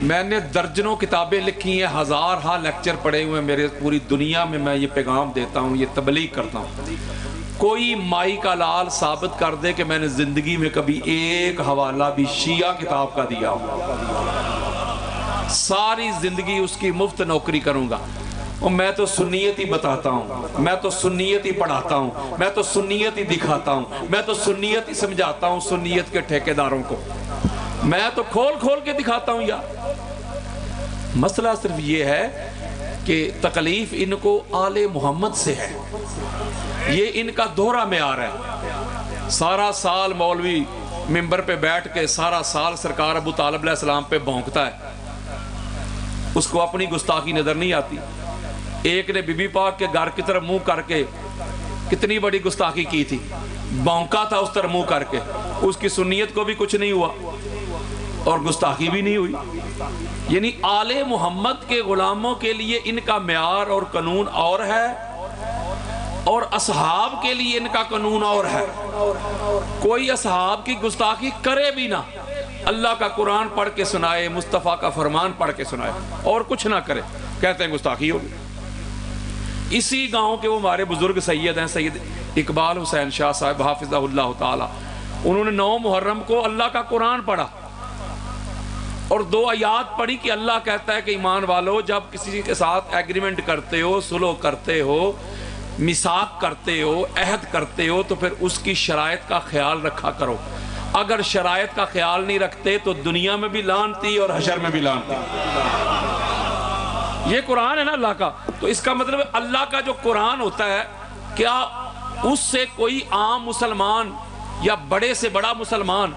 میں نے درجنوں کتابیں لکھی ہیں، ہزارہ لیکچر پڑھے ہوئے ہیں میرے، پوری دنیا میں میں یہ پیغام دیتا ہوں، یہ تبلیغ کرتا ہوں۔ کوئی مائی کا لال ثابت کر دے کہ میں نے زندگی میں کبھی ایک حوالہ بھی شیعہ کتاب کا دیا ہو، ساری زندگی اس کی مفت نوکری کروں گا۔ اور میں تو سنیت ہی بتاتا ہوں، میں تو سنیت ہی پڑھاتا ہوں، میں تو سنیت ہی دکھاتا ہوں، میں تو سنیت ہی سمجھاتا ہوں سنیت کے ٹھیکیداروں کو، میں تو کھول کھول کے دکھاتا ہوں یار۔ مسئلہ صرف یہ ہے کہ تکلیف ان کو آل محمد سے ہے، یہ ان کا دوہرا معیار ہے۔ سارا سال مولوی ممبر پہ بیٹھ کے سارا سال سرکار ابو طالب علیہ السلام پہ بھونکتا ہے، اس کو اپنی گستاخی نظر نہیں آتی۔ ایک نے بی بی پاک کے گھر کی طرف منہ کر کے کتنی بڑی گستاخی کی تھی، بھونکا تھا اس طرح منہ کر کے، اس کی سنیت کو بھی کچھ نہیں ہوا اور گستاخی بھی نہیں ہوئی۔ یعنی آل محمد کے غلاموں کے لیے ان کا معیار اور قانون اور ہے، اور اصحاب کے لیے ان کا قانون اور ہے۔ کوئی اصحاب کی گستاخی کرے بھی نہ، اللہ کا قرآن پڑھ کے سنائے، مصطفیٰ کا فرمان پڑھ کے سنائے، اور کچھ نہ کرے، کہتے ہیں گستاخی ہوگی۔ اسی گاؤں کے وہ ہمارے بزرگ سید ہیں، سید اقبال حسین شاہ صاحب حافظہ اللہ تعالی، انہوں نے 9 محرم کو اللہ کا قرآن پڑھا اور 2 آیات پڑھی کہ اللہ کہتا ہے کہ ایمان والو، جب کسی کے ساتھ ایگریمنٹ کرتے ہو، صلح کرتے ہو، میثاق کرتے ہو، عہد کرتے ہو، تو پھر اس کی شرائط کا خیال رکھا کرو۔ اگر شرائط کا خیال نہیں رکھتے تو دنیا میں بھی لعنتی اور حشر میں بھی لعنتی۔ یہ قرآن ہے نا اللہ کا، تو اس کا مطلب اللہ کا جو قرآن ہوتا ہے، کیا اس سے کوئی عام مسلمان یا بڑے سے بڑا مسلمان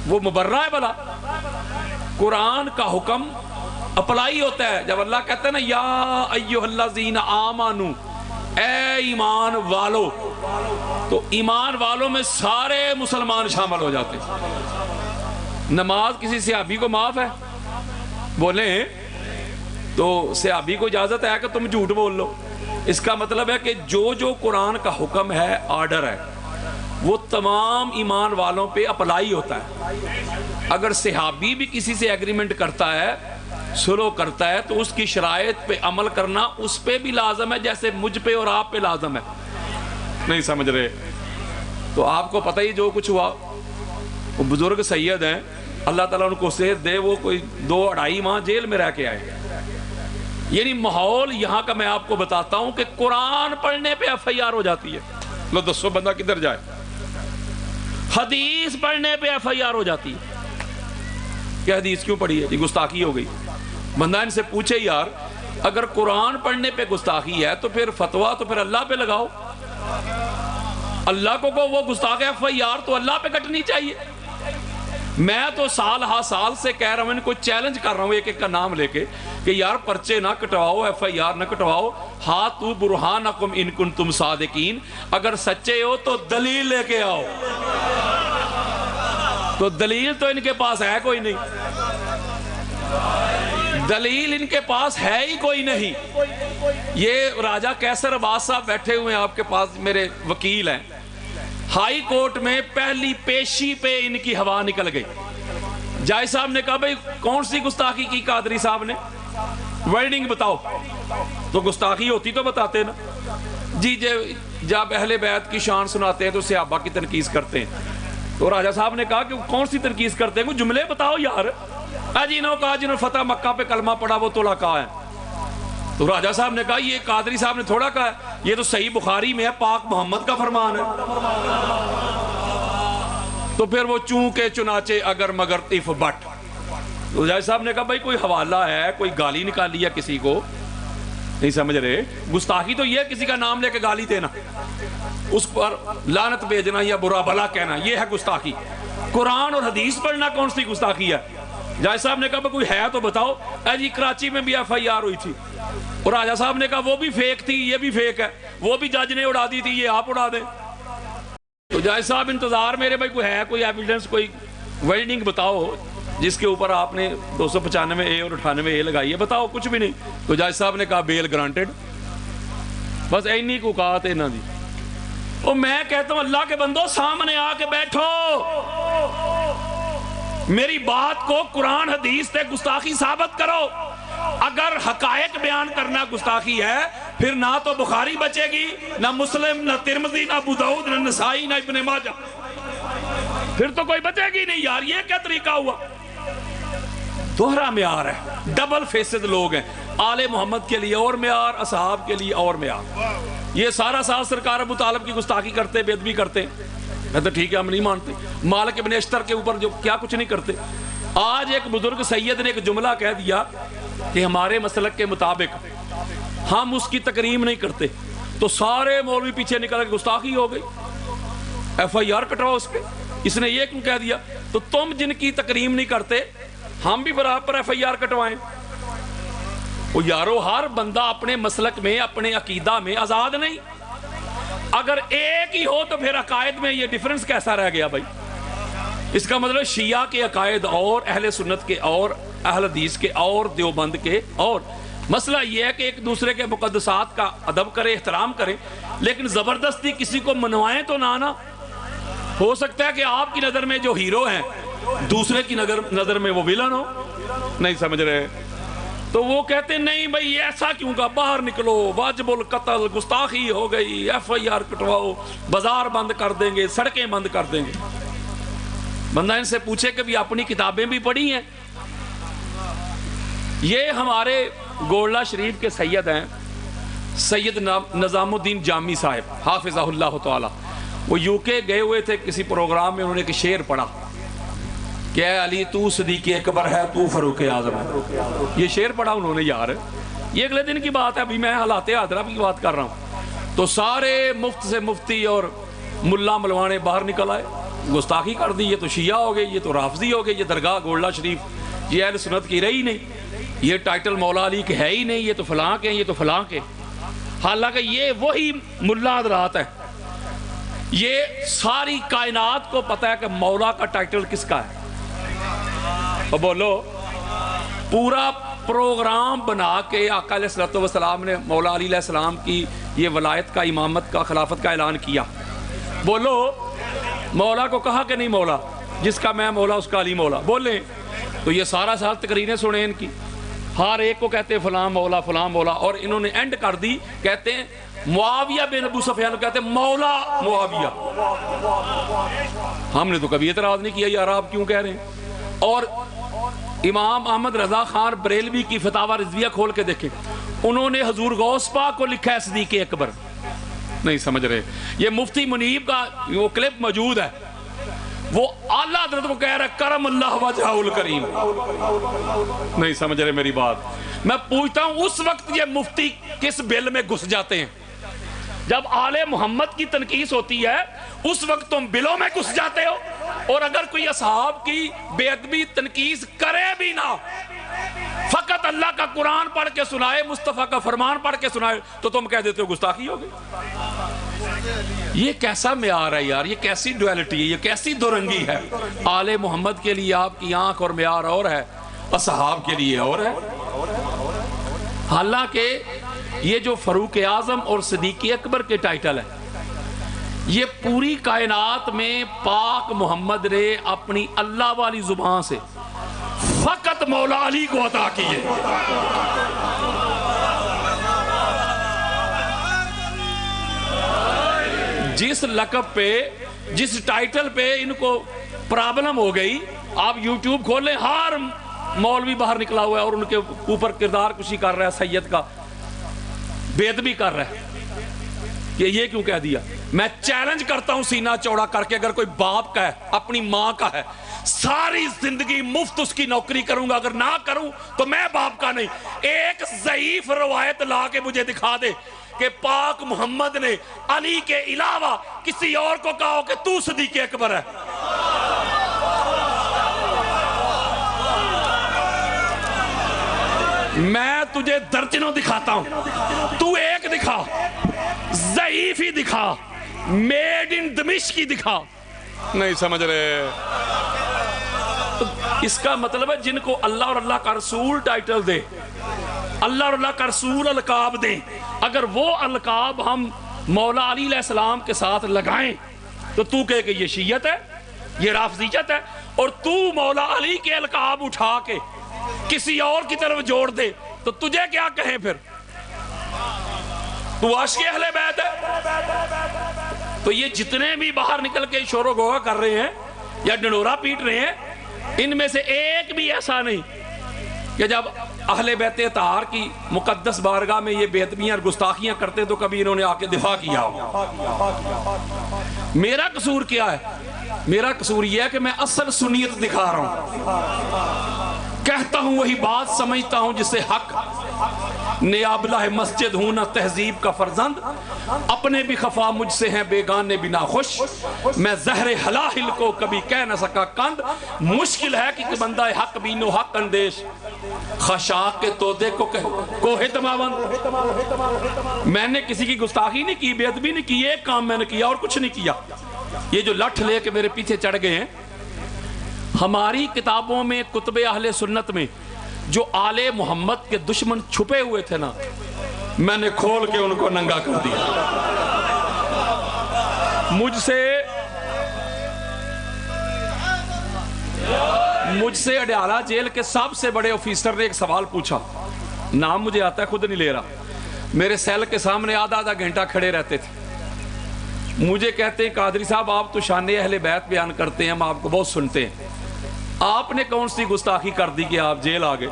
وہ مبرہ ہے بھلا؟ قرآن کا حکم اپلائی ہوتا ہے، جب اللہ کہتا ہے نا یا ایھا الذین آمنو، اے ایمان والو، تو ایمان والوں میں سارے مسلمان شامل ہو جاتے ہیں۔ نماز کسی صحابی کو معاف ہے بولیں تو صحابی کو اجازت ہے کہ تم جھوٹ بول لو۔ اس کا مطلب ہے کہ جو قرآن کا حکم ہے، آرڈر ہے، وہ تمام ایمان والوں پہ اپلائی ہوتا ہے۔ اگر صحابی بھی کسی سے ایگریمنٹ کرتا ہے، صلح کرتا ہے، تو اس کی شرائط پہ عمل کرنا اس پہ بھی لازم ہے، جیسے مجھ پہ اور آپ پہ لازم ہے۔ نہیں سمجھ رہے؟ تو آپ کو پتہ ہی جو کچھ ہوا، وہ بزرگ سید ہیں، اللہ تعالیٰ ان کو صحت دے، وہ کوئی 2-2.5 ماہ جیل میں رہ کے آئے۔ یعنی ماحول یہاں کا میں آپ کو بتاتا ہوں کہ قرآن پڑھنے پہ FIR ہو جاتی ہے۔ لو دسو بندہ کدھر جائے؟ حدیث پڑھنے پہ FIR ہو جاتی ہے کہ حدیث کیوں پڑھی ہے؟ یہ گستاخی ہو گئی۔ بندہ ان سے پوچھے یار، اگر قرآن پڑھنے پہ گستاخی ہے تو پھر فتویٰ تو پھر اللہ پہ لگاؤ، اللہ کو وہ گستاخ FIR تو اللہ پہ کٹنی چاہیے۔ میں تو سال ہا سال سے کہہ رہا ہوں، ان کو چیلنج کر رہا ہوں ایک ایک کا نام لے کے کہ یار پرچے نہ کٹواؤ، FIR نہ کٹواؤ، ہاتھو برہانکم ان کنتم صادقین، اگر سچے ہو تو دلیل لے کے آؤ۔ تو دلیل تو ان کے پاس ہے کوئی نہیں، دلیل ان کے پاس ہے ہی کوئی نہیں۔ یہ راجہ کیسر عباس صاحب بیٹھے ہوئے ہیں آپ کے پاس، میرے وکیل ہیں، ہائی کورٹ میں پہلی پیشی پہ ان کی ہوا نکل گئی۔ جائے صاحب نے کہا بھئی کون سی گستاخی کی قادری صاحب نے؟ ورڈنگ بتاؤ۔ تو گستاخی ہوتی تو بتاتے نا جی، جب اہل بیت کی شان سناتے ہیں تو صحابہ کی تنقیص کرتے ہیں۔ تو راجہ صاحب نے کہا کہ کون سی تنقیص کرتے ہیں؟ وہ جملے بتاؤ یار۔ جنہوں کہا جنہوں فتح مکہ پہ کلمہ پڑھا وہ طلقاء ہیں۔ تو راجہ صاحب نے کہا یہ قادری صاحب نے تھوڑا کہا ہے، یہ تو صحیح بخاری میں ہے، پاک محمد کا فرمان ہے۔ تو پھر وہ چونکہ چنانچہ اگر مگر طف بٹ، تو راجہ صاحب نے کہا بھائی کوئی حوالہ ہے، کوئی گالی نکالی ہے کسی کو؟ نہیں سمجھ رہے؟ گستاخی تو یہ ہے کسی کا نام لے کے گالی دینا، اس پر لعنت بھیجنا یا برا بھلا کہنا، یہ ہے گستاخی۔ قرآن اور حدیث پڑھنا کون سی گستاخی ہے؟ جائے صاحب نے کہا کوئی ہے تو بتاؤ۔ جی کراچی میں بھی FIR ہوئی تھی، اور راجہ صاحب نے کہا وہ بھی فیک تھی، یہ بھی فیک ہے، وہ بھی جج نے اڑا دی تھی، یہ آپ اڑا دیں۔ تو جائے صاحب انتظار میرے، بھائی کوئی ہے کوئی ایویڈنس، کوئی ورڈنگ بتاؤ جس کے اوپر آپ نے 295A اور 98A لگائی ہے، بتاؤ، کچھ بھی نہیں۔ تو جج صاحب نے کہا بیل گرانٹڈ۔ بس اینی کو کہا تھے انہوں نے۔ اور میں کہتا ہوں اللہ کے بندو سامنے آ کے بیٹھو، میری بات کو قرآن حدیث سے گستاخی ثابت کرو. اگر حقائق بیان کرنا گستاخی ہے پھر نہ تو بخاری بچے گی، نہ مسلم، نہ ترمذی، نہ ابو داؤد، نہ نسائی، نہ ابن ماجہ. پھر تو کوئی بچے گی نہیں یار. یہ کیا طریقہ ہوا؟ دوہرا معیار ہے، ڈبل فیسد لوگ ہیں. آل محمد کے لیے اور معیار، اصحاب کے لیے اور معیار. یہ سارا سال سرکار ابو طالب کی گستاخی کرتے، بے ادبی کرتے. میں تو ٹھیک ہے، ہم نہیں مانتے. مالک ابن اشتر کے اوپر جو کیا کچھ نہیں کرتے. آج ایک بزرگ سید نے ایک جملہ کہہ دیا کہ ہمارے مسلک کے مطابق ہم اس کی تکریم نہیں کرتے، تو سارے مولوی پیچھے نکل کے گستاخی ہو گئی، ایف آئی آر کٹواؤ اس پہ. اس نے یہ کیوں کہہ دیا؟ تو تم جن کی تکریم نہیں کرتے ہم بھی برابر ایف آئی آر کٹوائیں. وہ یارو، ہر بندہ اپنے مسلک میں، اپنے عقیدہ میں آزاد نہیں. اگر ایک ہی ہو تو پھر عقائد میں یہ ڈیفرنس کیسا رہ گیا بھائی؟ اس کا مطلب شیعہ کے عقائد اور، اہل سنت کے اور، اہل حدیث کے اور، دیوبند کے اور. مسئلہ یہ ہے کہ ایک دوسرے کے مقدسات کا ادب کرے، احترام کرے، لیکن زبردستی کسی کو منوائیں تو نہ. ہو سکتا ہے کہ آپ کی نظر میں جو ہیرو ہیں دوسرے کی نظر میں وہ ویلن ہو. نہیں سمجھ رہے؟ تو وہ کہتے نہیں بھائی ایسا کیوں کا، باہر نکلو، واجب القتل، گستاخی ہو گئی، ایف آئی آر کٹواؤ، بازار بند کر دیں گے، سڑکیں بند کر دیں گے. بندہ ان سے پوچھے کہ بھی اپنی کتابیں بھی پڑھی ہیں. یہ ہمارے گولڑا شریف کے سید ہیں، سید نظام الدین جامی صاحب حافظہ اللہ تعالی. وہ یو کے گئے ہوئے تھے کسی پروگرام میں، انہوں نے ایک شعر پڑھا کہ اے علی تو صدیق اکبر ہے، تو فاروق اعظم ہے. یہ شعر پڑھا انہوں نے یار. یہ اگلے دن کی بات ہے، ابھی میں حالات حاضرہ کی بات کر رہا ہوں. تو سارے مفت سے مفتی اور ملا ملوانے باہر نکل آئے، گستاخی کر دی. یہ تو شیعہ ہو گئے، یہ تو رافضی ہو گئے، یہ درگاہ گولڑا شریف یہ اہل سنت کی رہی نہیں، یہ ٹائٹل مولا علی کے ہے ہی نہیں، یہ تو فلاں کے ہیں، یہ تو فلاں کے. حالانکہ یہ وہی ملا حضرات ہیں. یہ ساری کائنات کو پتہ ہے کہ مولا کا ٹائٹل کس کا ہے. اور بولو، پورا پروگرام بنا کے آقا علیہ الصلوۃ والسلام نے مولا علی علیہ السلام کی یہ ولایت کا، امامت کا، خلافت کا اعلان کیا. بولو، مولا کو کہا کہ نہیں مولا، جس کا میں مولا اس کا علی مولا. بولیں تو یہ سارا سال تقریریں سنیں ان کی، ہر ایک کو کہتے ہیں فلاں مولا فلاں مولا. اور انہوں نے اینڈ کر دی، کہتے ہیں معاویہ بن ابو سفیان، کہتے ہیں مولا معاویہ. ہم نے تو کبھی اعتراض نہیں کیا یار آپ کیوں کہہ رہے ہیں. اور امام احمد رضا خان بریلوی کی فتاوی رضویہ کھول کے دیکھیں، انہوں نے حضور غوث پاک کو لکھا ہے صدیق اکبر. نہیں سمجھ رہے؟ یہ مفتی منیب کا وہ کلپ موجود ہے، وہ اعلیٰ حضرت کو کہہ رہا ہے کرم اللہ وجہہ الکریم. نہیں سمجھ رہے میری بات؟ میں پوچھتا ہوں اس وقت یہ مفتی کس بل میں گھس جاتے ہیں؟ جب آل محمد کی تنقیص ہوتی ہے اس وقت تم بلوں میں گھس جاتے ہو. اور اگر کوئی اصحاب کی بے ادبی تنقیص کرے بھی نہ، فقط اللہ کا قرآن پڑھ کے سنائے، مصطفیٰ کا فرمان پڑھ کے سنائے، تو تم کہہ دیتے ہو گستاخی ہو گئی. یہ کیسا معیار ہے یار؟ یہ کیسی ڈویلٹی ہے؟ یہ کیسی دورنگی ہے؟ آل محمد کے لیے آپ کی آنکھ اور معیار اور ہے، اصحاب کے لیے اور ہے. حالانکہ یہ جو فاروق اعظم اور صدیق اکبر کے ٹائٹل ہے، یہ پوری کائنات میں پاک محمد نے اپنی اللہ والی زبان سے فقط مولا علی کو عطا کیے. جس لقب پہ، جس ٹائٹل پہ ان کو پرابلم ہو گئی، آپ یوٹیوب کھولیں، ہر مولوی باہر نکلا ہوا ہے اور ان کے اوپر کردار کشی کر رہا ہے، سید کا بے ادبی کر رہا ہے کہ یہ کیوں کہہ دیا. میں چیلنج کرتا ہوں سینہ چوڑا کر کے، اگر کوئی باپ کا ہے، اپنی ماں کا ہے، ساری زندگی مفت اس کی نوکری کروں گا، اگر نہ کروں تو میں باپ کا نہیں. ایک ضعیف روایت لا کے مجھے دکھا دے کہ پاک محمد نے علی کے علاوہ کسی اور کو کہا کہ تو صدیق اکبر ہے. میں تجھے درجنوں دکھاتا ہوں، تو ایک دکھا، ضعیف ہی دکھا، میڈ ان دمشق کی دکھا. نہیں سمجھ رہے؟ اس کا مطلب ہے جن کو اللہ اور اللہ کا رسول ٹائٹل دے، اللہ اور اللہ کا رسول القاب دیں، اگر وہ القاب ہم مولا علی علیہ السلام کے ساتھ لگائیں تو کہے کہ یہ شیعت ہے، یہ رافضیت ہے. اور تو مولا علی کے القاب اٹھا کے کسی اور کی طرف جوڑ دے تو تجھے کیا کہیں پھر؟ تو عاشق اہل بیت ہے. تو یہ جتنے بھی باہر نکل کے شور و غوغا کر رہے ہیں یا ڈنڈورا پیٹ رہے ہیں، ان میں سے ایک بھی ایسا نہیں کہ جب اہل بیت اطہار کی مقدس بارگاہ میں یہ بے ادبیاں اور گستاخیاں کرتے تو کبھی انہوں نے آ کے دفاع کیا ہو. میرا قصور کیا ہے؟ میرا قصور یہ ہے کہ میں اصل سنیت دکھا رہا ہوں، کہتا ہوں وہی بات، سمجھتا ہوں جسے حق. نیابلہ مسجد ہوں نہ تہذیب کا فرزند، اپنے بھی خفا مجھ سے ہیں بیگانے بھی ناخوش. میں زہر حلاحل کو کبھی کہہ نہ سکا کند، مشکل ہے کہ بندہ حق بینو حق اندیش خشاک کے تودے کو کوہ دماوند. میں نے کسی کی گستاخی نہیں کی، بے ادبی نہیں کی، ایک کام میں نے کیا اور کچھ نہیں کیا. یہ جو لٹھ لے کے میرے پیچھے چڑھ گئے ہیں، ہماری کتابوں میں کتب اہل سنت میں جو آل محمد کے دشمن چھپے ہوئے تھے نا، میں نے کھول کے ان کو ننگا کر دیا. مجھ سے اڈیالہ جیل کے سب سے بڑے آفیسر نے ایک سوال پوچھا، نام مجھے آتا ہے خود نہیں لے رہا. میرے سیل کے سامنے آدھا گھنٹہ کھڑے رہتے تھے. مجھے کہتے ہیں قادری صاحب آپ تو شان اہل بیت بیان کرتے ہیں، ہم آپ کو بہت سنتے ہیں، آپ نے کون سی گستاخی کر دی کہ آپ جیل آ گئے؟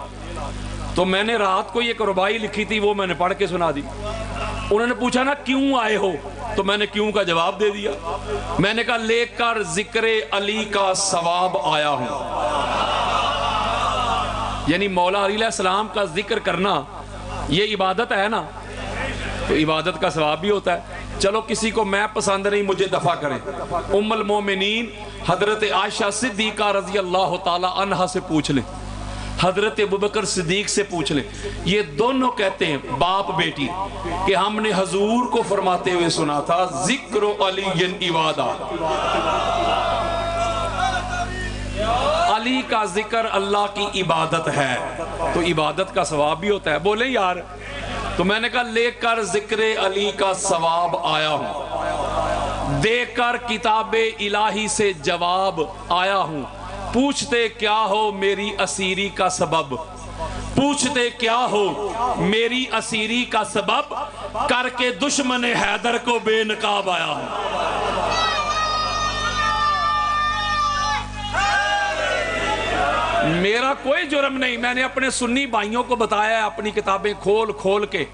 تو میں نے رات کو یہ ایک ربائی لکھی تھی، وہ میں نے پڑھ کے سنا دی. انہوں نے پوچھا نا کیوں آئے ہو، تو میں نے کیوں کا جواب دے دیا. میں نے کہا لے کر ذکر علی کا ثواب آیا ہوں. یعنی مولا علی علیہ السلام کا ذکر کرنا یہ عبادت ہے نا، تو عبادت کا ثواب بھی ہوتا ہے. چلو کسی کو میں پسند نہیں، مجھے دفع کریں. ام المومنین حضرت عائشہ صدیقہ رضی اللہ تعالی عنہا سے پوچھ لیں، حضرت ابوبکر صدیق سے پوچھ لیں. یہ دونوں کہتے ہیں باپ بیٹی کہ ہم نے حضور کو فرماتے ہوئے سنا تھا ذکر علی عبادہ، علی کا ذکر اللہ کی عبادت ہے، تو عبادت کا ثواب بھی ہوتا ہے. بولیں یار. تو میں نے کہا لے کر ذکر علی کا ثواب آیا ہوں، دے کر کتاب الہی سے جواب آیا ہوں. پوچھتے کیا ہو میری اسیری کا سبب، پوچھتے کیا ہو میری اسیری کا سبب، کر کے دشمن حیدر کو بے نقاب آیا ہوں. میرا کوئی جرم نہیں. میں نے اپنے سنی بھائیوں کو بتایا ہے اپنی کتابیں کھول کھول کے،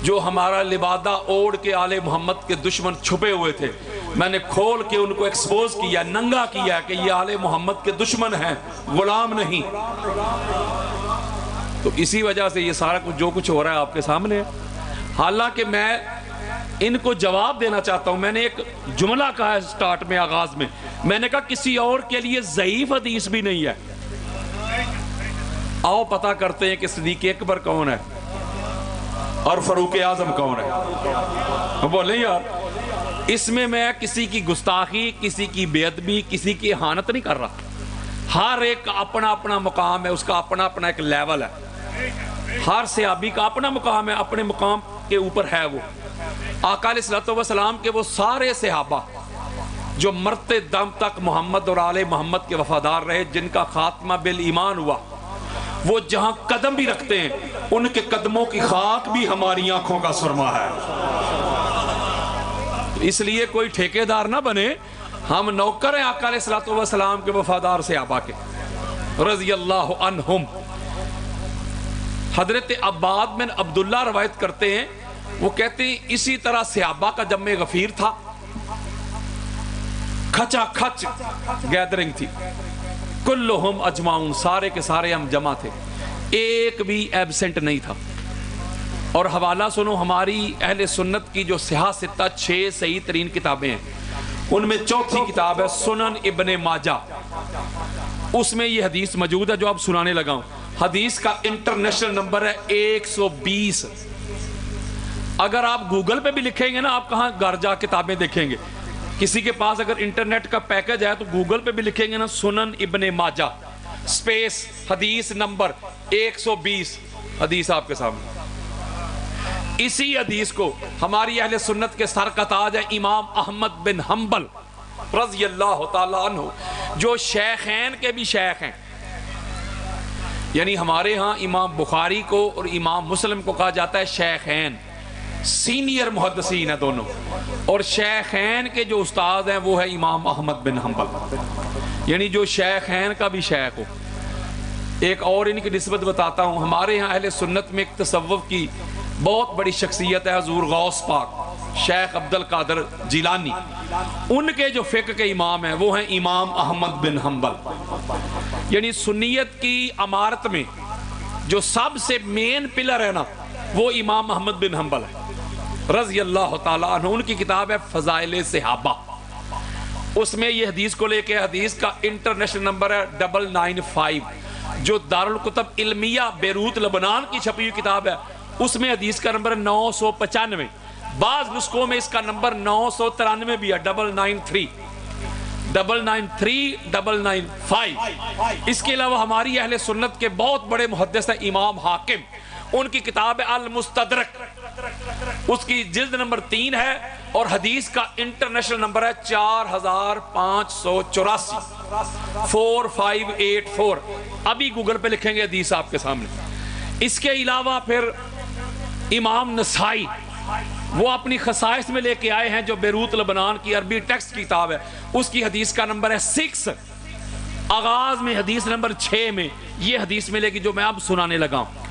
جو ہمارا لبادہ اوڑھ کے آل محمد کے دشمن چھپے ہوئے تھے، میں نے کھول کے ان کو ایکسپوز کیا، ننگا کیا کہ یہ آل محمد کے دشمن ہیں، غلام نہیں. تو اسی وجہ سے یہ سارا کچھ جو کچھ ہو رہا ہے آپ کے سامنے ہے. حالانکہ میں ان کو جواب دینا چاہتا ہوں. میں نے ایک جملہ کہا ہے سٹارٹ میں، آغاز میں، میں نے کہا کسی اور کے لیے ضعیف حدیث بھی نہیں ہے. آؤ پتہ کرتے ہیں کہ صدیق اکبر کون ہے اور فاروق اعظم کون ہے. بولیں یار. اس میں کسی کی گستاخی، کسی کی بے ادبی، کسی کی اہانت نہیں کر رہا. ہر ایک کا اپنا اپنا مقام ہے، اس کا اپنا اپنا ایک لیول ہے. ہر صحابی کا اپنا مقام ہے، اپنے مقام کے اوپر ہے. وہ آقا علیہ الصلوۃ والسلام کے وہ سارے صحابہ جو مرتے دم تک محمد اور آل محمد کے وفادار رہے، جن کا خاتمہ بالایمان ہوا، وہ جہاں قدم بھی رکھتے ہیں ان کے قدموں کی خاک بھی ہماری آنکھوں کا سرما ہے. اس لیے کوئی ٹھیکیدار نہ بنے، ہم نوکر ہیں آقا علیہ الصلوۃ والسلام کے وفادار صحابہ کے رضی اللہ عنہم. حضرت عباد بن عبداللہ روایت کرتے ہیں، وہ کہتے ہیں اسی طرح صحابہ کا جمع غفیر تھا، کھچا کھچ گیدرنگ تھی، کلہم اجمعون، سارے کے سارے ہم جمع تھے، ایک بھی ایبسنٹ نہیں تھا. اور حوالہ سنو، ہماری اہل سنت کی جو صحاح ستہ 6 صحیح ترین کتابیں ہیں، ان میں چوتھی کتاب ہے سنن ابن ماجہ. اس میں یہ حدیث موجود ہے جو اب سنانے لگا ہوں. حدیث کا انٹرنیشنل نمبر ہے 120. اگر آپ گوگل پہ بھی لکھیں گے نا، آپ کہاں گھر جا کتابیں دیکھیں گے. کسی کے پاس اگر انٹرنیٹ کا پیکج ہے تو گوگل پہ بھی لکھیں گے نا سنن ابن ماجہ سپیس حدیث نمبر 120، حدیث آپ کے سامنے. اسی حدیث کو ہماری اہل سنت کے سر کا تاج ہے امام احمد بن حنبل رضی اللہ تعالیٰ عنہ جو شیخین کے بھی شیخ ہیں، یعنی ہمارے ہاں امام بخاری کو اور امام مسلم کو کہا جاتا ہے شیخین، سینئر محدثین ہیں دونوں، اور شیخین کے جو استاد ہیں وہ ہے امام احمد بن حنبل، یعنی جو شیخین کا بھی شیخ ہو۔ ایک اور ان کی نسبت بتاتا ہوں، ہمارے ہاں اہل سنت میں ایک تصوف کی بہت بڑی شخصیت ہے حضور غوث پاک شیخ عبد القادر جیلانی، ان کے جو فقہ کے امام ہیں وہ ہیں امام احمد بن حنبل، یعنی سنیت کی عمارت میں جو سب سے مین پلر ہے نا وہ امام احمد بن حنبل ہے رضی اللہ تعالیٰ عنہ۔ ان کی کتاب ہے فضائل صحابہ، اس میں یہ حدیث کو لے کے، حدیث کا انٹرنیشنل نمبر ہے 995، جو دارالکتب علمیہ بیروت لبنان کی چھپی ہوئی کتاب ہے اس میں حدیث کا نمبر 995، بعض نسخوں میں اس کا نمبر 993 بھی ہے، 993 993 995۔ اس کے علاوہ ہماری اہل سنت کے بہت بڑے محدث ہیں امام حاکم، ان کی کتاب ہے المستدرک، اس کی جلد نمبر 3 ہے اور حدیث کا انٹرنیشنل نمبر ہے 4584 4584۔ ابھی گوگل پہ لکھیں گے حدیث آپ کے سامنے۔ اس کے علاوہ پھر امام نسائی، وہ اپنی خصائص میں لے کے آئے ہیں جو بیروت لبنان کی عربی ٹیکسٹ کی کتاب ہے، اس کی حدیث کا نمبر ہے 6، آغاز میں حدیث نمبر 6 میں یہ حدیث ملے گی جو میں اب سنانے لگا ہوں۔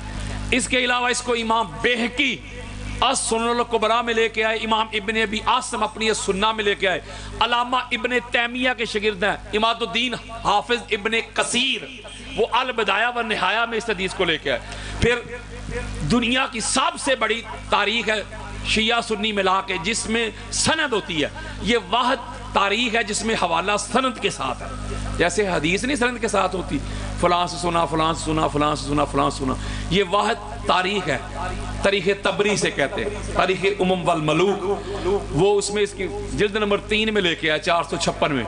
اس کے علاوہ اس کو امام بہقی السنن الکبریٰ میں لے کے آئے، امام ابن ابی عاصم اپنی السنہ میں لے کے آئے، علامہ ابن تیمیہ کے شاگرد ہیں اماد الدین حافظ ابن کثیر، وہ البدایہ و نہایہ میں اس حدیث کو لے کے آئے۔ پھر دنیا کی سب سے بڑی تاریخ ہے شیعہ سنی ملا کے جس میں سند ہوتی ہے، یہ واحد تاریخ ہے جس میں حوالہ سند کے ساتھ ہے، جیسے حدیث نہیں سند کے ساتھ ہوتی، فلاں سے سنا فلاں سے سنا فلاں سے سنا فلاں سے سنا، یہ واحد تاریخ ہے، تاریخ تبری سے کہتے ہیں، تاریخ امم والملوک، وہ اس میں اس کی جلد نمبر 3 میں لے کے آیا 456 میں۔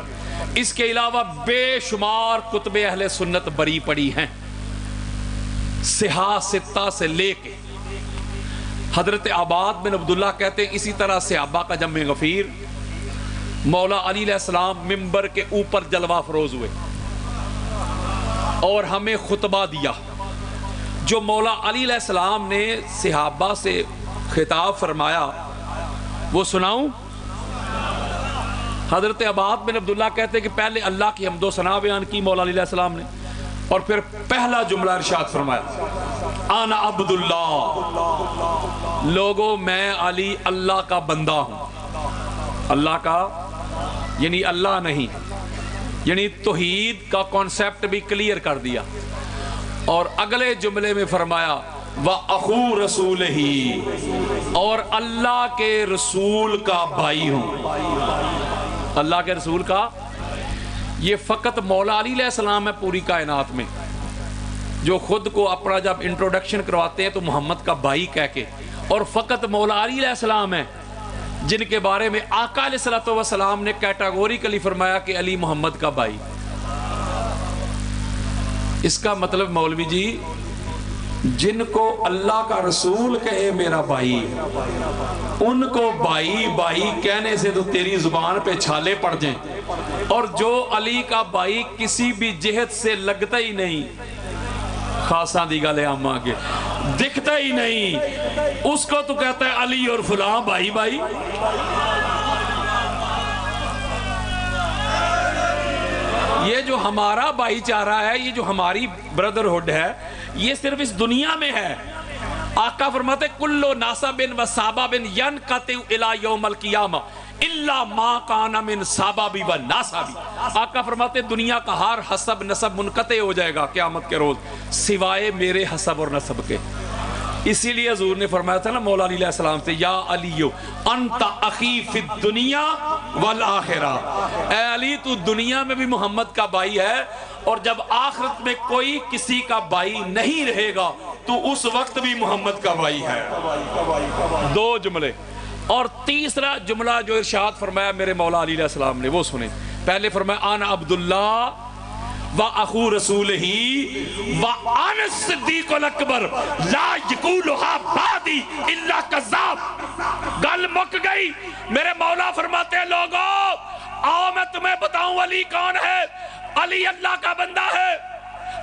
اس کے علاوہ بے شمار کتب اہل سنت بری پڑی ہیں، صحاح ستہ سے لے کے۔ حضرت عباد بن عبداللہ کہتے ہیں اسی طرح صحابہ کا جمع غفیر، مولا علی علیہ السلام ممبر کے اوپر جلوہ فروز ہوئے اور ہمیں خطبہ دیا، جو مولا علی علیہ السلام نے صحابہ سے خطاب فرمایا وہ سناؤں؟ حضرت عباد بن عبداللہ کہتے ہیں کہ پہلے اللہ کی حمد و ثنا بیان کی مولا علی علیہ السلام نے، اور پھر پہلا جملہ ارشاد فرمایا انا عبداللہ، لوگوں میں علی اللہ کا بندہ ہوں، اللہ کا یعنی اللہ نہیں، یعنی توحید کا کانسیپٹ بھی کلیئر کر دیا، اور اگلے جملے میں فرمایا وَأَخُو رَسُولِهِ، اور اللہ کے رسول کا بھائی ہوں، اللہ کے رسول کا۔ یہ فقط مولا علی علیہ السلام ہے پوری کائنات میں جو خود کو اپنا جب انٹروڈکشن کرواتے ہیں تو محمد کا بھائی کہہ کے، اور فقط مولا علی علیہ السلام ہے جن کے بارے میں آقا علیہ السلام نے کیٹاگوریکلی فرمایا کہ علی محمد کا بھائی۔ اس کا مطلب مولوی جی جن کو اللہ کا رسول کہے میرا بھائی، ان کو بھائی بھائی کہنے سے تو تیری زبان پہ چھالے پڑ جائیں، اور جو علی کا بھائی کسی بھی جہت سے لگتا ہی نہیں، خاصاں دی گالے ہم آگے دکھتا ہی نہیں، اس کو تو کہتا ہے علی اور فلاں بھائی بھائی۔ یہ جو ہمارا بھائی چارہ ہے، یہ جو ہماری بردرہڈ ہے، یہ صرف اس دنیا میں ہے۔ آقا فرماتے کلو ناسب و سابب ینقطع الی یوم القیامہ الا ما کان من سابب و ناسب۔ آقا فرماتے دنیا کا ہر حسب نسب منقطع ہو جائے گا قیامت کے روز سوائے میرے حسب اور نسب کے۔ اسی لیے حضور نے فرمایا تھا نا مولا علی علیہ السلام سے یا علیو انت اخی فی الدنیا والآخرہ، اے علی تو دنیا میں بھی محمد کا بھائی ہے، اور جب آخرت میں کوئی کسی کا بھائی نہیں رہے گا تو اس وقت بھی محمد کا بھائی ہے۔ دو جملے، اور تیسرا جملہ جو ارشاد فرمایا میرے مولا علی علیہ السلام نے وہ سنیں۔ پہلے فرمایا انا عبداللہ وَأَخُو رَسُولِهِ وَأَنَا الصِّدِّيقُ الْأَكْبَرُ لَا يَقُولُهَا بَعْدِي إِلَّا كَذَّابٌ۔ گل مک گئی۔ میرے مولا فرماتے ہیں لوگوں آؤ میں تمہیں بتاؤں علی کون ہے. علی اللہ کا بندہ ہے,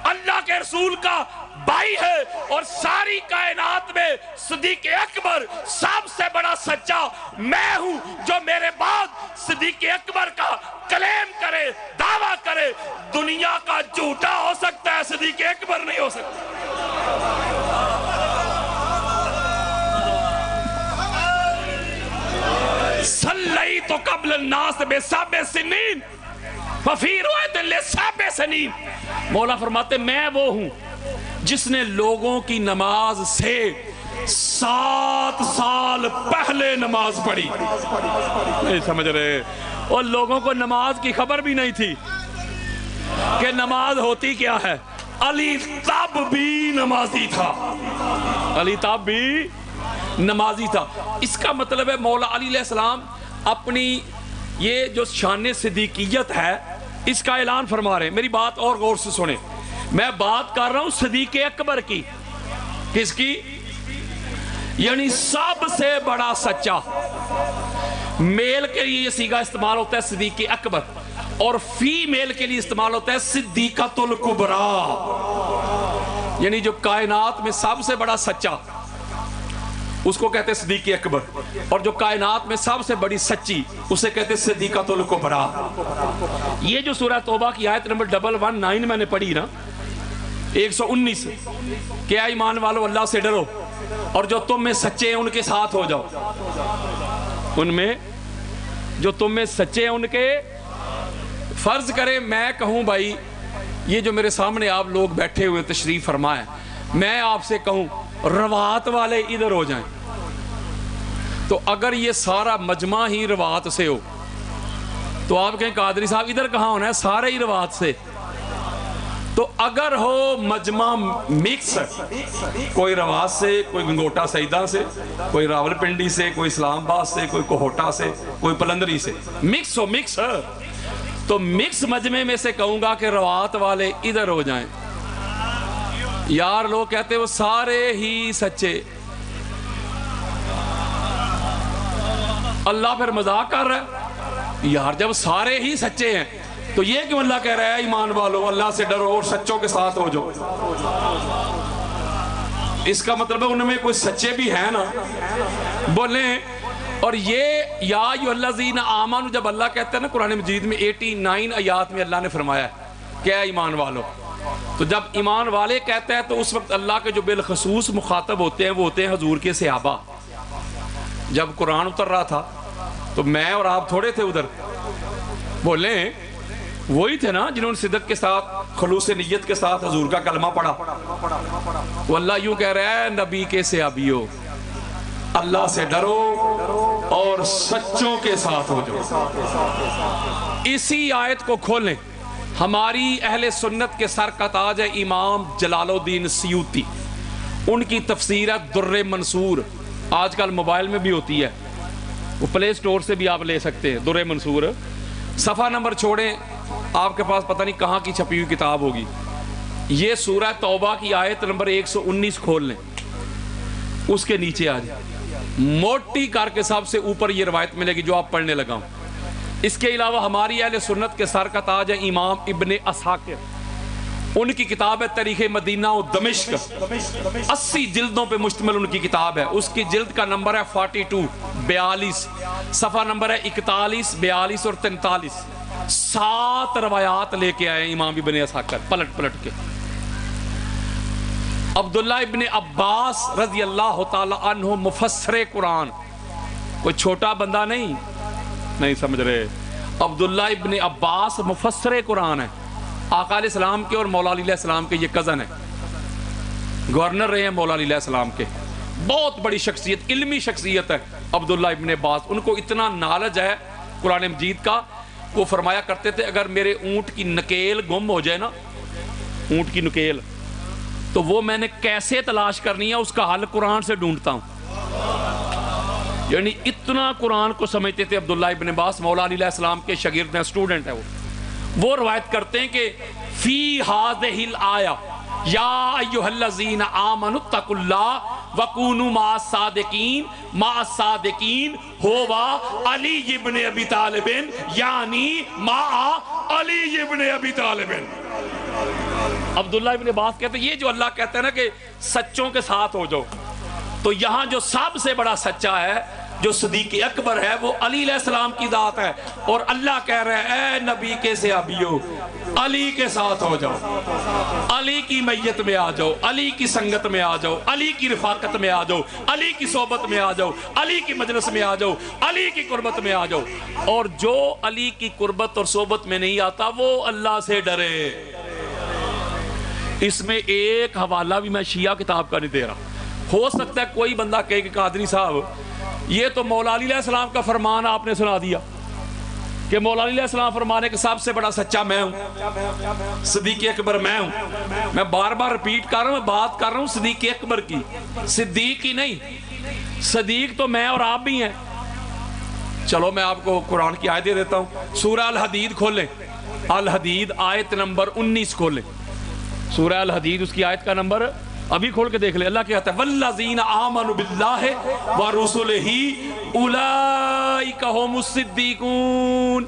اللہ کے رسول کا بھائی ہے, اور ساری کائنات میں صدیق اکبر سب سے بڑا سچا میں ہوں. جو میرے بعد صدیق اکبر کا کلیم کرے, دعویٰ کرے, دنیا کا جھوٹا ہو سکتا ہے, صدیق اکبر نہیں ہو سکتا. صلیت قبل الناس بسبع سنین وفی روایت لسبع سنین. مولا فرماتے میں وہ ہوں جس نے لوگوں کی نماز سے 7 سال پہلے نماز پڑھی. نہیں سمجھ رہے؟ اور لوگوں کو نماز کی خبر بھی نہیں تھی کہ نماز ہوتی کیا ہے. علی تب بھی نمازی تھا, علی تب بھی نمازی تھا. اس کا مطلب ہے مولا علی علیہ السلام اپنی یہ جو شان صدیقیت ہے اس کا اعلان فرما رہے ہیں. میری بات اور غور سے سنیں, میں بات کر رہا ہوں صدیق اکبر کی. کس کی؟ یعنی سب سے بڑا سچا. میل کے لیے یہ صیغہ استعمال ہوتا ہے صدیق اکبر, اور فی میل کے لیے استعمال ہوتا ہے صدیقۃ الکبریٰ. یعنی جو کائنات میں سب سے بڑا سچا اس کو کہتے ہیں صدیق اکبر, اور جو کائنات میں سب سے بڑی سچی اسے کہتے ہیں صدیقۃ الکبریٰ. یہ جو سورہ توبہ کی آیت نمبر 119 میں نے پڑھی نا, 119, کہ اے ایمان والو اللہ سے ڈرو اور جو تم میں سچے ہیں ان کے ساتھ ہو جاؤ. ان میں جو تم میں سچے ہیں ان کے, فرض کریں میں کہوں بھائی یہ جو میرے سامنے آپ لوگ بیٹھے ہوئے تشریف فرمائیں, میں آپ سے کہوں روات والے ادھر ہو جائیں, تو اگر یہ سارا مجمع ہی روات سے ہو تو آپ کہیں قادری صاحب ادھر کہاں ہونا ہے, سارے ہی روات سے. تو اگر ہو مجمع مکس, کوئی روات سے, کوئی گنگوٹا سیدہ سے, کوئی راول پنڈی سے, کوئی اسلام آباد سے, کوئی کوہوٹا سے, کوئی پلندری سے, مکس ہو, مکس, تو مکس مجمع میں سے کہوں گا کہ روات والے ادھر ہو جائیں. یار لوگ کہتے وہ سارے ہی سچے. اللہ پھر مذاق کر رہا ہے یار, جب سارے ہی سچے ہیں تو یہ کیوں اللہ کہہ رہا ہے ایمان والو اللہ سے ڈرو اور سچوں کے ساتھ ہو جاؤ. اس کا مطلب ہے ان میں کوئی سچے بھی ہیں نا, بولیں. اور یہ یا ایھا الذین آمنوا جب اللہ کہتا ہے نا قرآن مجید میں 89 آیات میں اللہ نے فرمایا ہے کہ اے ایمان والو, تو جب ایمان والے کہتا ہے تو اس وقت اللہ کے جو بالخصوص مخاطب ہوتے ہیں وہ ہوتے ہیں حضور کے صحابہ. جب قرآن اتر رہا تھا تو میں اور آپ تھوڑے تھے ادھر, بولیں وہی تھے نا جنہوں نے صدق کے ساتھ خلوص نیت کے ساتھ حضور کا کلمہ پڑھا. وہ اللہ یوں کہہ رہا ہے نبی کے صحابیوں اللہ سے ڈرو اور سچوں کے ساتھ ہو جاؤ. اسی آیت کو کھولیں, ہماری اہل سنت کے سر کا تاج ہے امام جلال الدین سیوطی, ان کی تفسیر ہے در منصور, آج کل موبائل میں بھی ہوتی ہے, وہ پلے سٹور سے بھی آپ لے سکتے ہیں. در منصور, صفحہ نمبر چھوڑیں, آپ کے پاس پتہ نہیں کہاں کی چھپی ہوئی کتاب ہوگی. یہ سورہ توبہ کی آیت نمبر 119 کھول لیں, اس کے نیچے آ جائیں, موٹی کر کے سب سے اوپر یہ روایت ملے گی جو آپ پڑھنے لگا ہوں. اس کے علاوہ ہماری اہل سنت کے سر کا تاج ہے امام ابن اساکر, ان کی کتاب ہے تاریخ مدینہ و دمشق, 80 جلدوں پہ مشتمل ان کی کتاب ہے. اس کی جلد کا نمبر ہے 42 42, صفحہ نمبر ہے 41 42 اور 43. 7 روایات لے کے آئے امام ابن اساکر پلٹ پلٹ کے. عبداللہ ابن عباس رضی اللہ تعالی عنہ مفسر قرآن, کوئی چھوٹا بندہ نہیں سمجھ رہے, عبداللہ ابن عباس مفسر قرآن ہے, آقا علیہ السلام کے اور مولا علی علیہ السلام کے یہ کزن ہے, گورنر رہے ہیں مولا علی علیہ السلام کے, بہت بڑی شخصیت, علمی شخصیت ہے عبداللہ ابن عباس. ان کو اتنا نالج ہے قرآن مجید کا, وہ فرمایا کرتے تھے اگر میرے اونٹ کی نکیل گم ہو جائے نا, اونٹ کی نکیل, تو وہ میں نے کیسے تلاش کرنی ہے اس کا حل قرآن سے ڈھونڈتا ہوں. یعنی اتنا قرآن کو سمجھتے تھے عبداللہ ابن عباس, مولا علی علیہ السلام کے شاگرد ہیں, اسٹوڈنٹ ہیں. وہ روایت کرتے ہیں کہ فی ہذہ الآیہ یا ایھا الذین آمنوا اتقوا اللہ وَكُونُوا مَعَ الصَّادِقِينَ مَعَ الصَّادِقِينَ هُوَ علی ابن ابی طالب یعنی مع علی ابن ابی طالب۔ عبداللہ ابن عباس کہتے ہیں یہ جو اللہ کہتا ہے نا کہ سچوں کے ساتھ ہو جاؤ، تو یہاں جو سب سے بڑا سچا ہے جو صدیق اکبر ہے وہ علی علیہ السلام کی ذات ہے، اور اللہ کہہ رہے ہیں اے نبی کے صحابیوں علی کے ساتھ ہو جاؤ، علی کی میت میں آ جاؤ، علی کی سنگت میں آ جاؤ، علی کی رفاقت میں آ جاؤ، علی کی صحبت میں آ جاؤ، علی کی مجلس میں آ جاؤ، علی کی قربت میں آ جاؤ۔ اور جو علی کی قربت اور صحبت میں نہیں آتا وہ اللہ سے ڈرے۔ اس میں ایک حوالہ بھی میں شیعہ کتاب کا نہیں دے رہا، ہو سکتا ہے کوئی بندہ کہے کہ قادری صاحب یہ تو مولا علی علیہ السلام کا فرمان آپ نے سنا دیا کہ مولا علی علیہ السلام فرمانے کہ سب سے بڑا سچا میں ہوں، صدیق اکبر میں ہوں۔ میں بار بار ریپیٹ کر رہا ہوں، میں بات کر رہا ہوں صدیق اکبر کی، صدیق کی نہیں۔ صدیق تو میں اور آپ بھی ہیں۔ چلو میں آپ کو قرآن کی آیت دے دیتا ہوں، سورہ الحدید کھولیں، الحدید آیت نمبر 19 کھولیں، سورہ الحدید اس کی آیت کا نمبر ابھی کھول کے دیکھ لیں۔ اللہ کہتا ہے والذین آمنوا باللہ ورسلہ اولئک هم الصدیقون۔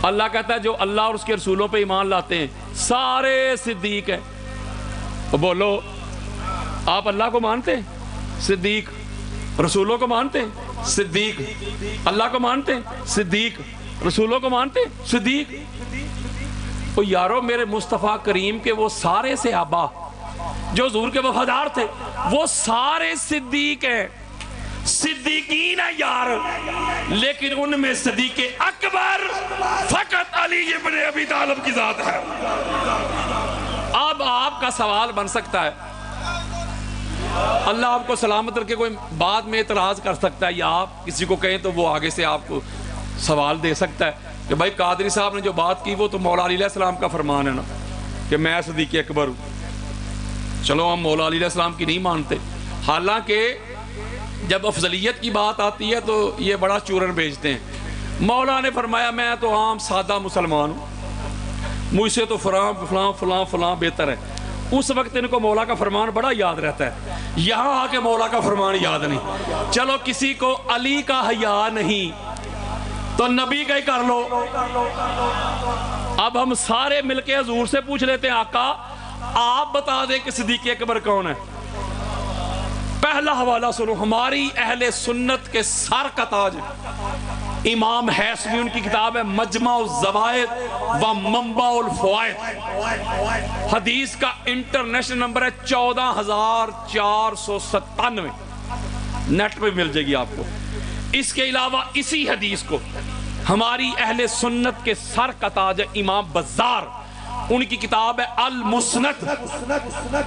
اللہ کہتا ہے جو اللہ اور اس کے رسولوں پہ ایمان لاتے ہیں سارے صدیق ہیں۔ بولو آپ اللہ کو مانتے ہیں؟ صدیق۔ رسولوں کو مانتے ہیں؟ صدیق۔ اللہ کو مانتے ہیں؟ صدیق۔ رسولوں کو مانتے ہیں؟ صدیق۔ او یارو میرے مصطفیٰ کریم کے وہ سارے صحابہ جو حضور کے وفادار تھے وہ سارے صدیق ہیں، صدیقین ہیں یار، لیکن ان میں صدیق اکبر فقط علی ابن ابی طالب کی ذات ہے۔ اب آپ کا سوال بن سکتا ہے، اللہ آپ کو سلامت رکھے، کوئی بعد میں اعتراض کر سکتا ہے یا آپ کسی کو کہیں تو وہ آگے سے آپ کو سوال دے سکتا ہے کہ بھائی قادری صاحب نے جو بات کی وہ تو مولا علی علیہ السلام کا فرمان ہے نا کہ میں صدیق اکبر ہوں۔ چلو ہم مولا علی علیہ السلام کی نہیں مانتے، حالانکہ جب افضلیت کی بات آتی ہے تو یہ بڑا چورن بھیجتے ہیں۔ مولا نے فرمایا میں تو عام سادہ مسلمان ہوں، مجھ سے تو فلاں فلاں فلاں بہتر ہے۔ اس وقت ان کو مولا کا فرمان بڑا یاد رہتا ہے، یہاں آ کے مولا کا فرمان یاد نہیں۔ چلو کسی کو علی کا حیا نہیں تو نبی کا ہی کر لو۔ اب ہم سارے مل کے حضور سے پوچھ لیتے ہیں آقا آپ بتا دیں کہ صدیق اکبر کون ہے۔ پہلا حوالہ سنو، ہماری اہل سنت کے سر کا تاج امام حیثمی، ان کی کتاب ہے مجمع الزوائد و منبع الفوائد، حدیث کا انٹرنیشنل نمبر ہے 14497، نیٹ پہ مل جائے گی آپ کو۔ اس کے علاوہ اسی حدیث کو ہماری اہل سنت کے سر کا تاج ہے امام بزار، ان کی کتاب ہے المسند،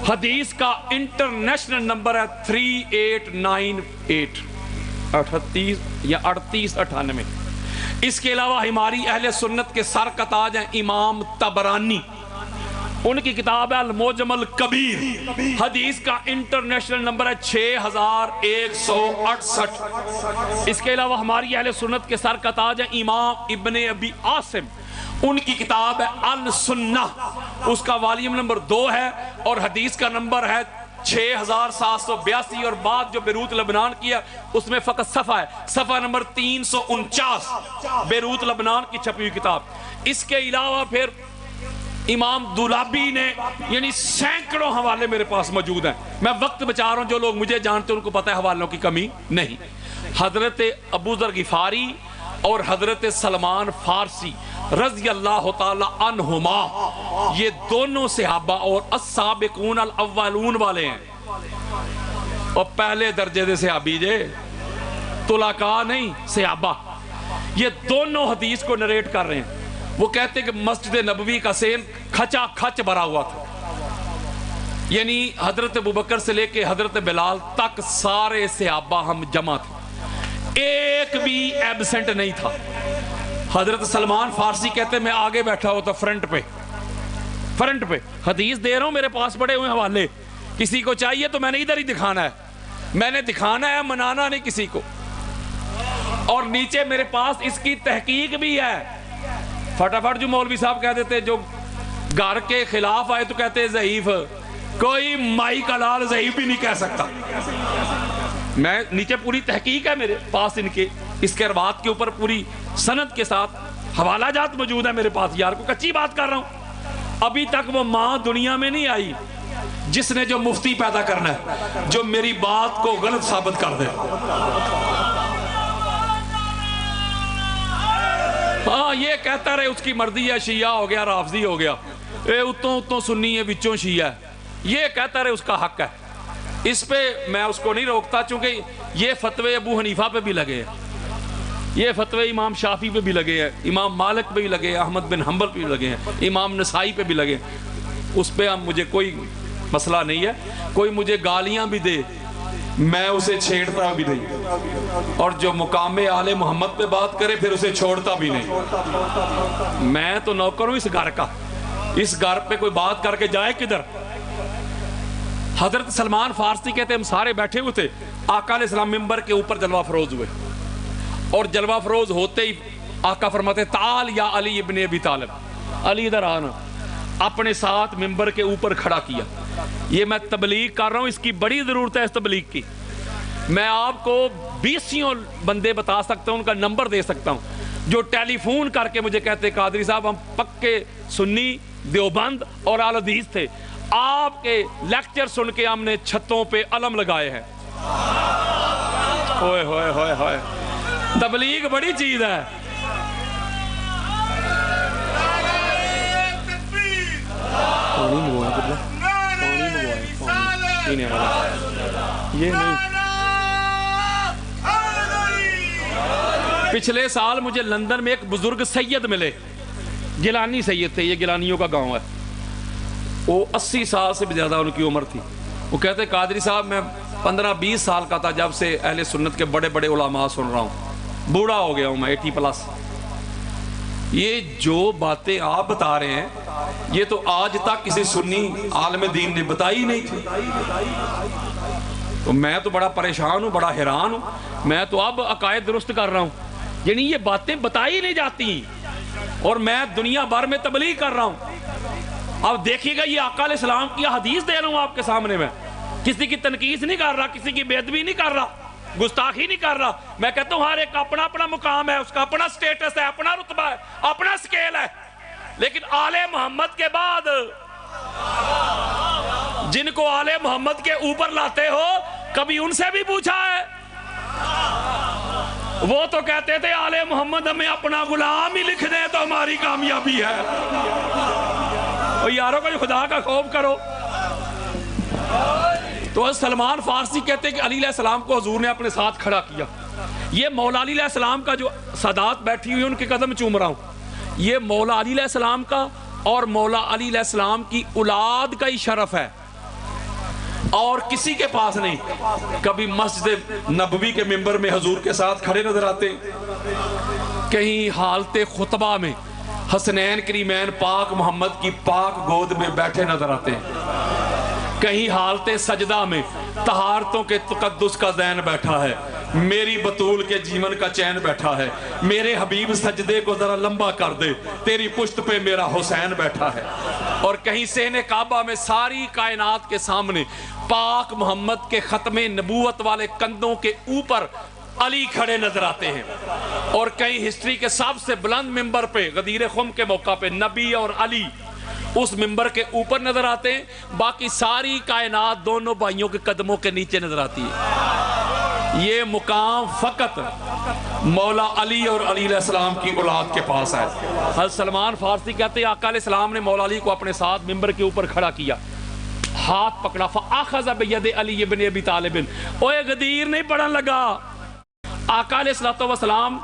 حدیث کا انٹرنیشنل نمبر ہے 3898، 38 یا 3898۔ اس کے علاوہ ہماری اہل سنت کے سر کا تاج ہیں امام طبرانی، ان کی کتاب ہے المعجم الکبیر، حدیث کا انٹرنیشنل نمبر ہے 6168۔ اس کے علاوہ ہماری اہل سنت کے سر کا تاج ہے امام ابن ابی عاصم، ان کی کتاب ہے السنہ، اس کا والیوم نمبر 2 ہے اور حدیث کا نمبر ہے 6782، اور بعد جو بیروت لبنان کیا اس میں فقط صفحہ ہے، صفحہ نمبر 349، بیروت لبنان کی چھپی ہوئی کتاب۔ اس کے علاوہ پھر امام دولابی نے، یعنی سینکڑوں حوالے میرے پاس موجود ہیں، میں وقت بچا رہا ہوں، جو لوگ مجھے جانتے ہیں ان کو پتہ ہے حوالوں کی کمی نہیں۔ حضرت ابو ذر غفاری اور حضرت سلمان فارسی رضی اللہ تعالی عنہما، یہ دونوں صحابہ اور السابقون الاولون والے ہیں، اور پہلے درجے دے صحابی جے، طلقاء نہیں، صحابہ۔ یہ دونوں حدیث کو نریٹ کر رہے ہیں۔ وہ کہتے ہیں کہ مسجد نبوی کا سین کھچا کھچ بھرا ہوا تھا، یعنی حضرت ابوبکر سے لے کے حضرت بلال تک سارے صحابہ ہم جمع تھے، ایک بھی ایبسنٹ نہیں تھا۔ حضرت سلمان فارسی کہتے ہیں میں آگے بیٹھا ہوتا فرنٹ پہ حدیث دے رہا ہوں، میرے پاس پڑے ہوئے حوالے، کسی کو چاہیے تو میں نے ادھر ہی دکھانا ہے، میں نے دکھانا ہے، منانا نہیں کسی کو۔ اور نیچے میرے پاس اس کی تحقیق بھی ہے، فٹافٹ جو مولوی صاحب کہہ دیتے جو گھر کے خلاف آئے تو کہتے ضعیف، کوئی مائی کا لال ضعیف بھی نہیں کہہ سکتا. میں نیچے پوری تحقیق ہے میرے پاس ان کے، اس کے روایت کے اوپر پوری سند کے ساتھ حوالہ جات موجود ہے میرے پاس. یار کو کچی بات کر رہا ہوں. ابھی تک وہ ماں دنیا میں نہیں آئی جس نے جو مفتی پیدا کرنا ہے جو میری بات کو غلط ثابت کر دے. ہاں یہ کہتا رہے اس کی مرضی ہے، شیعہ ہو گیا، رافضی ہو گیا، اے اتوں سنی ہے وچوں شیعہ ہے، یہ کہتا رہے اس کا حق ہے. اس پہ میں اس کو نہیں روکتا، چونکہ یہ فتوے ابو حنیفہ پہ بھی لگے ہیں، یہ فتوے امام شافعی پہ بھی لگے ہیں، امام مالک پہ بھی لگے ہیں، احمد بن حنبل پہ بھی لگے ہیں، امام نسائی پہ بھی لگے ہیں. اس پہ مجھے کوئی مسئلہ نہیں ہے. کوئی مجھے گالیاں بھی دے میں اسے چھیڑتا بھی نہیں، اور جو مقام آل محمد پہ بات کرے پھر اسے چھوڑتا بھی نہیں. میں تو نوکر ہوں اس گھر کا. اس گھر پہ کوئی بات کر کے جائے کدھر؟ حضرت سلمان فارسی کہتے ہیں ہم سارے بیٹھے ہوئے تھے، آقا علیہ السلام ممبر کے اوپر جلوہ فروز ہوئے، اور جلوہ فروز ہوتے ہی آقا فرماتے تعال یا علی ابن ابی طالب، علی ادھر آنا. اپنے ساتھ ممبر کے اوپر کھڑا کیا. یہ میں تبلیغ کر رہا ہوں، اس کی بڑی ضرورت ہے اس تبلیغ کی. میں آپ کو 20 بندے بتا سکتا ہوں، ان کا نمبر دے سکتا ہوں، جو ٹیلی فون کر کے مجھے کہتے قادری صاحب ہم پکے سنی دیوبند اور اہل حدیث تھے، آپ کے لیکچر سن کے ہم نے چھتوں پہ علم لگائے ہیں. ہوئے ہوئے ہوئے ہوئے، تبلیغ بڑی چیز ہے. یہ نہیں. پچھلے سال مجھے لندن میں ایک بزرگ سید ملے، گیلانی سید تھے، یہ گیلانیوں کا گاؤں ہے. وہ 80 سال سے بھی زیادہ ان کی عمر تھی. وہ کہتے قادری صاحب میں 15-20 سال کا تھا جب سے اہل سنت کے بڑے بڑے علماء سن رہا ہوں، بوڑھا ہو گیا ہوں میں 80+. یہ جو باتیں آپ بتا رہے ہیں یہ تو آج تک کسی سنی عالم دین نے بتائی نہیں تھی. تو میں تو بڑا پریشان ہوں، بڑا حیران ہوں. میں تو اب عقائد درست کر رہا ہوں، یعنی یہ باتیں بتائی نہیں جاتی اور میں دنیا بھر میں تبلیغ کر رہا ہوں. اب دیکھیے گا یہ آقا علیہ السلام کی حدیث دے رہا ہوں آپ کے سامنے. میں کسی کی تنقید نہیں کر رہا، کسی کی بے ادبی نہیں کر رہا، گستاخی نہیں کر رہا. میں کہتا ہوں ہر ایک اپنا اپنا مقام ہے، اس کا اپنا سٹیٹس ہے، اپنا رتبہ ہے، اپنا سکیل ہے. لیکن آل محمد کے بعد جن کو آل محمد کے اوپر لاتے ہو کبھی ان سے بھی پوچھا ہے؟ وہ تو کہتے تھے آل محمد ہمیں اپنا غلام ہی لکھ دیں تو ہماری کامیابی ہے. اور یاروں کو خدا کا خوف کرو. تو سلمان فارسی کہتے ہیں کہ علی علیہ السلام کو حضور نے اپنے ساتھ کھڑا کیا. یہ مولا علی علیہ السلام کا جو سادات بیٹھی ہوئی ان کے قدم چوم رہا ہوں، یہ مولا علی علیہ السلام کا اور مولا علی علیہ السلام کی اولاد کا ہی شرف ہے اور کسی کے پاس نہیں. کبھی مسجد نبوی کے ممبر میں حضور کے ساتھ کھڑے نظر آتے، کہیں حالت خطبہ میں حسنین کریمین پاک محمد کی پاک گود میں بیٹھے نظر آتے ہیں، کہیں حالت سجدہ میں طہارتوں کے تقدس کا زین بیٹھا ہے، میری بطول کے جیون کا چین بیٹھا ہے، میرے حبیب سجدے کو ذرا لمبا کر دے، تیری پشت پہ میرا حسین بیٹھا ہے. اور کہیں صحن کعبہ میں ساری کائنات کے سامنے پاک محمد کے ختم نبوت والے کندھوں کے اوپر علی کھڑے نظر آتے ہیں. اور کہیں ہسٹری کے سب سے بلند ممبر پہ غدیر خم کے موقع پہ نبی اور علی اس ممبر کے اوپر نظر آتے ہیں، باقی ساری کائنات دونوں بھائیوں کے قدموں کے نیچے نظر آتی ہے. یہ مقام فقط مولا علی اور علی علیہ السلام کی اولاد کے پاس ہے. حضرت سلمان فارسی کہتے ہیں آقا علیہ السلام نے مولا علی کو اپنے ساتھ ممبر کے اوپر کھڑا کیا، ہاتھ پکڑا، فَأَخَذَ بِيَدِ عَلِيِّ بْنِ أَبِي طَالِبٍ. اوے غدیر نہیں پڑھن لگا. آقا علیہ السلام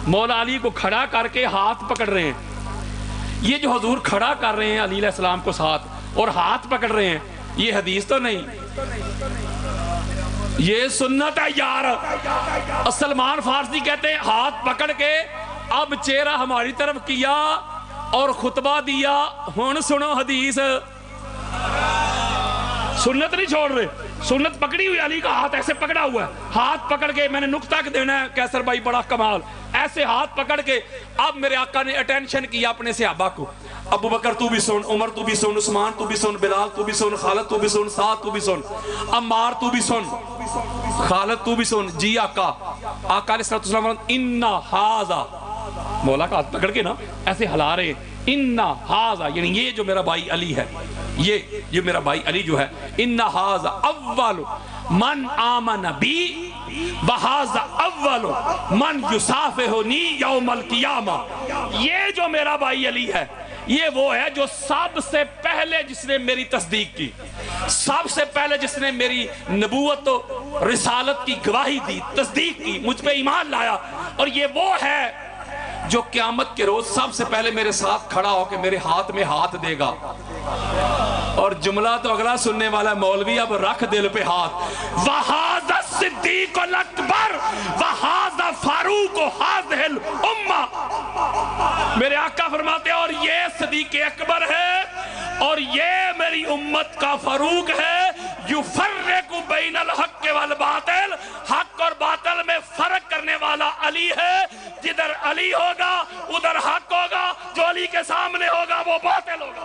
مولا علی کو کھڑا کر کے ہاتھ پکڑ رہے ہیں. یہ جو حضور کھڑا کر رہے ہیں علی علیہ السلام کو ساتھ اور ہاتھ پکڑ رہے ہیں، یہ حدیث تو نہیں، یہ سنت ہے یار. سلمان فارسی کہتے ہیں ہاتھ پکڑ کے اب چہرہ ہماری طرف کیا اور خطبہ دیا، ہن سنو حدیث. سنت نہیں چھوڑ رہے، سنت پکڑی ہوئی، علی کا ہاتھ ایسے پکڑا ہوا ہے، ہاتھ پکڑ کے میں نے نقطہ دینا ہے. کیسر بھائی بڑا کمال، ایسے ہاتھ پکڑ کے اب میرے آقا نے اٹینشن کیا اپنے صحابہ کو. ابو بکر تو بھی سن, عمر تو بھی سن, عثمان تو بھی سن, بلال تو بھی سن, خالد تو بھی سن, سعد تو بھی سن, عمار تو بھی سن, خالد تو بھی سن. جی آقا. آقا علیہ السلام اِنَّا حَاذَا, مولا کا ہاتھ پکڑ کے نا ایسے ہلا رہے, اِنَّا حَاذَا یعنی یہ جو میرا بھائی علی ہے, یہ میرا بھائی علی جو ہے, اِنَّا حَاذَا اول من آمن بی وَحَاذَا اول من یُصَافِحُنِی یوم القیامہ. یہ جو میرا بھائی علی ہے یہ وہ ہے جو سب سے پہلے جس نے میری تصدیق کی, سب سے پہلے جس نے میری نبوت و رسالت کی گواہی دی, تصدیق کی, مجھ پہ ایمان لایا. اور یہ وہ ہے جو قیامت کے روز سب سے پہلے میرے ساتھ کھڑا ہو کے میرے ہاتھ میں ہاتھ دے گا. اور جملہ تو اگلا سننے والا مولوی, اب رکھ دل پہ ہاتھ. وَحَاذَا الصِّدِّيقُ الْأَكْبَرُ وَحَاذَا فَارُوقُ هَٰذِهِ الْأُمَّةِ. میرے آقا فرماتے ہیں اور یہ صدیق اکبر ہے اور یہ میری امت کا فاروق ہے. یفرق بین الحق والباطل, حق اور باطل میں فرق کرنے والا علی ہے. جدھر علی ہوگا ادھر حق ہوگا, جو علی کے سامنے ہوگا وہ باطل ہوگا.